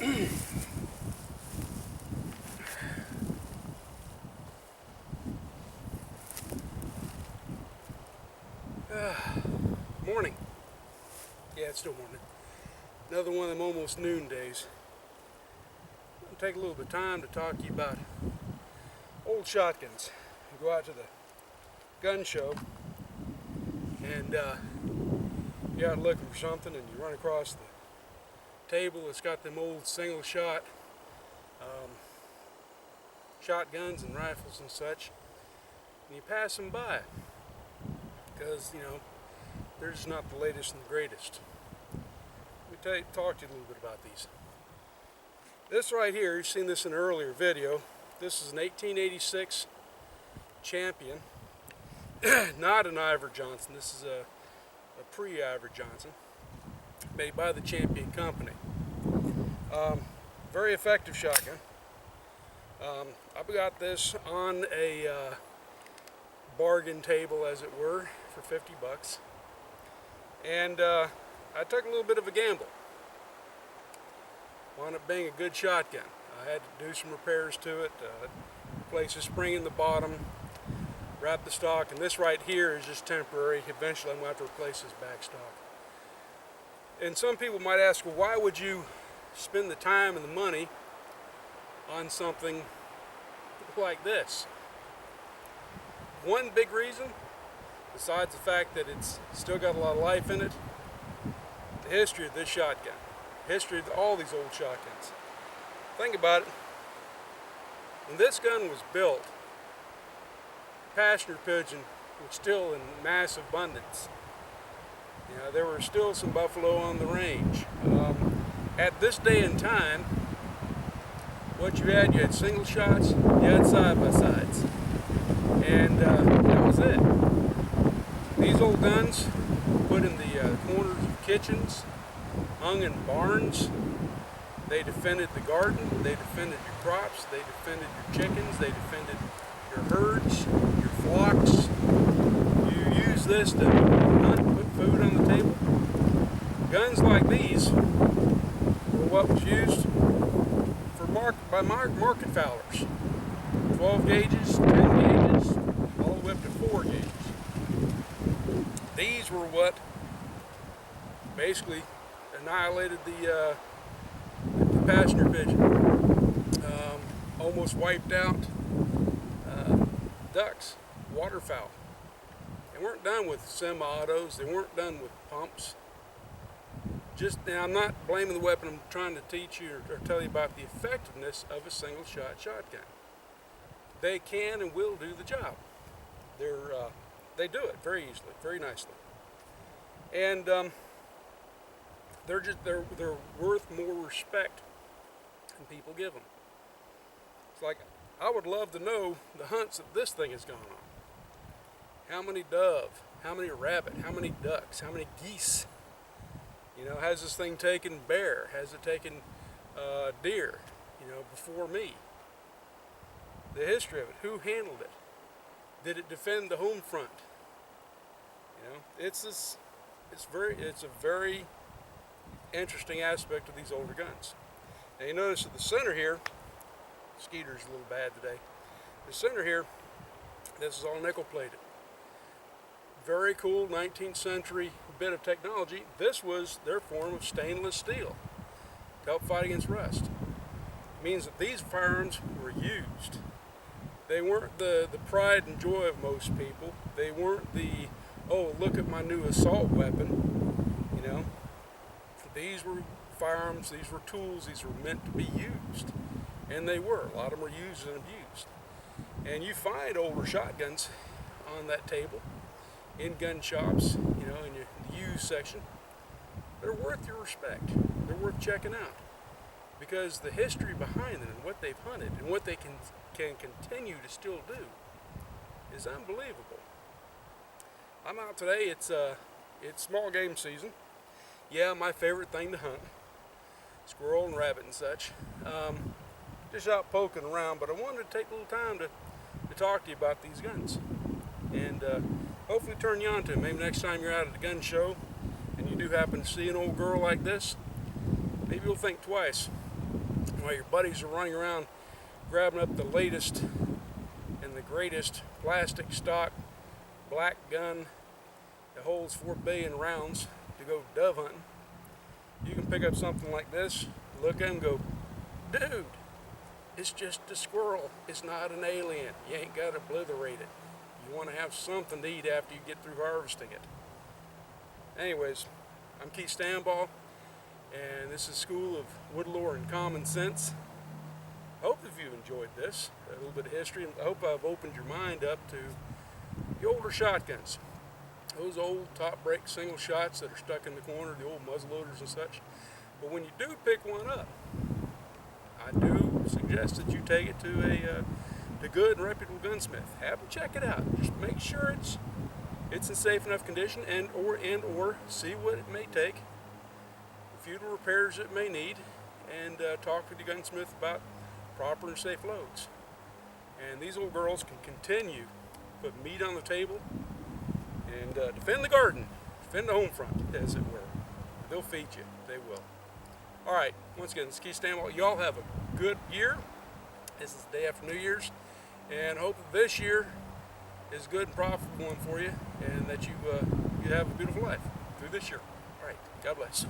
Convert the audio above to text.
Morning. Yeah, it's still morning. Another one of them almost noon days. I'm going to take a little bit of time to talk to you about old shotguns. You go out to the gun show and you're out looking for something and you run across the table that's got them old single shot shotguns and rifles and such, and you pass them by because, you know, they're just not the latest and the greatest. Let me talk to you a little bit about these. This right here, you've seen this in an earlier video. This is an 1886 Champion, not an Iver Johnson. This is a pre-Iver Johnson, made by the Champion Company. Very effective shotgun. I got this on a bargain table, as it were, for 50 bucks. And I took a little bit of a gamble. Wound up being a good shotgun. I had to do some repairs to it, place a spring in the bottom, wrap the stock, and this right here is just temporary. Eventually I'm going to have to replace this back stock. And some people might ask, well, why would you spend the time and the money on something like this? One big reason, besides the fact that it's still got a lot of life in it, the history of this shotgun, history of all these old shotguns. Think about it. When this gun was built, passenger pigeon was still in massive abundance. You know, there were still some buffalo on the range. At this day and time, what you had single shots, you had side-by-sides. And that was it. These old guns put in the corners of kitchens, hung in barns. They defended the garden, they defended your crops, they defended your chickens, they defended your herds, your flocks. You use this to hunt, put food on the table. Guns like these were what was used for by market fowlers. 12 gauges, 10 gauges, all the way up to 4 gauges. These were what basically annihilated the passenger pigeon. Almost wiped out ducks, waterfowl. They weren't done with semi-autos, they weren't done with pumps. Now, I'm not blaming the weapon, I'm trying to teach you or tell you about the effectiveness of a single shot shotgun. They can and will do the job. They do it very easily, very nicely. And they're worth more respect than people give them. It's like, I would love to know the hunts that this thing has gone on. How many dove, how many rabbit, how many ducks, how many geese? You know, has this thing taken bear? Has it taken deer, you know, before me? The history of it, who handled it? Did it defend the home front? You know, it's a very interesting aspect of these older guns. Now you notice at the center here, Skeeter's a little bad today. The center here, this is all nickel plated. Very cool 19th century bit of technology. This was their form of stainless steel to help fight against rust. It means that these firearms were used. They weren't the pride and joy of most people. They weren't the, oh, look at my new assault weapon, you know. These were firearms, these were tools, these were meant to be used. And they were. A lot of them were used and abused. And you find older shotguns on that table in gun shops, you know, in the used section. They're worth your respect. They're worth checking out. Because the history behind them and what they've hunted and what they can continue to still do is unbelievable. I'm out today, it's small game season. Yeah, my favorite thing to hunt. Squirrel and rabbit and such. Just out poking around, but I wanted to take a little time to talk to you about these guns. And hopefully turn you on to them. Maybe next time you're out at a gun show and you do happen to see an old girl like this, maybe you'll think twice. while your buddies are running around grabbing up the latest and the greatest plastic stock black gun that holds 4 billion rounds to go dove hunting, you can pick up something like this, look at it and go, dude, it's just a squirrel. It's not an alien. You ain't got to obliterate it. You want to have something to eat after you get through harvesting it. Anyways, I'm Keith Stanball, and this is School of Woodlore and Common Sense. I hope if you've enjoyed this, a little bit of history, and I hope I've opened your mind up to the older shotguns. Those old top break single shots that are stuck in the corner, the old muzzleloaders and such. But when you do pick one up, I do suggest that you take it to a good and reputable gunsmith. Have them check it out. Just make sure it's in safe enough condition, and or see what it may take, a few repairs it may need, and talk with the gunsmith about proper and safe loads. And these old girls can continue to put meat on the table and defend the garden, defend the home front, as it were. They'll feed you. They will. All right, once again, this is Keith Stanball. Y'all have a good year. This is the day after New Year's, and I hope that this year is a good and profitable one for you, and that you have a beautiful life through this year. All right, God bless.